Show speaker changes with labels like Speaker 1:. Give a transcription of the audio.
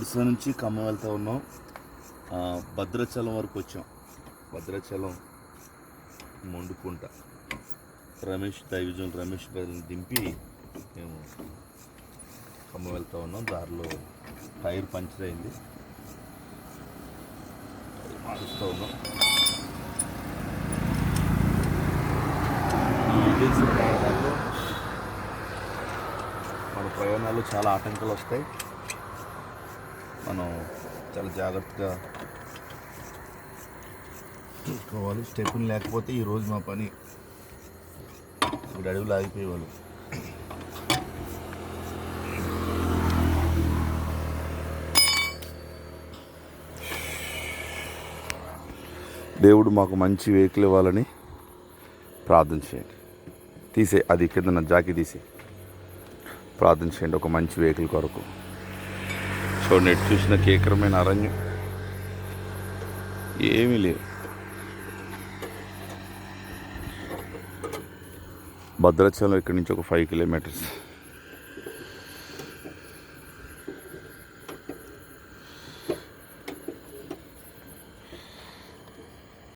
Speaker 1: కుర్సా నుంచి ఖమ్మం వెళ్తూ ఉన్నాం. భద్రాచలం వరకు వచ్చాం. భద్రాచలం మొండుకుంట దైవజన్ రమేష్ గారిని దింపి మేము ఖమ్మం వెళ్తూ ఉన్నాం. దారిలో టైర్ పంచర్ అయింది, మారుస్తూ ఉన్నాం. మన ప్రయాణాలు చాలా ఆటంకాలు వస్తాయి. మనం చాలా జాగ్రత్తగా చూసుకోవాలి. స్టెప్ని లేకపోతే ఈరోజు మా పని ఇప్పుడు అడవిలో ఆగిపోయేవాళ్ళు. దేవుడు మాకు మంచి వెహికల్ ఇవ్వాలని ప్రార్థన చేయండి. తీసే అది కింద నా జాకీ తీసే ప్రార్థన చేయండి ఒక మంచి వెహికల్ కొరకు. చూడండి, ఎటు చూసిన కేకరమైన అరణ్యం, ఏమీ లేవు. భద్రాచలం ఇక్కడి నుంచి ఒక 5 కిలోమీటర్స్.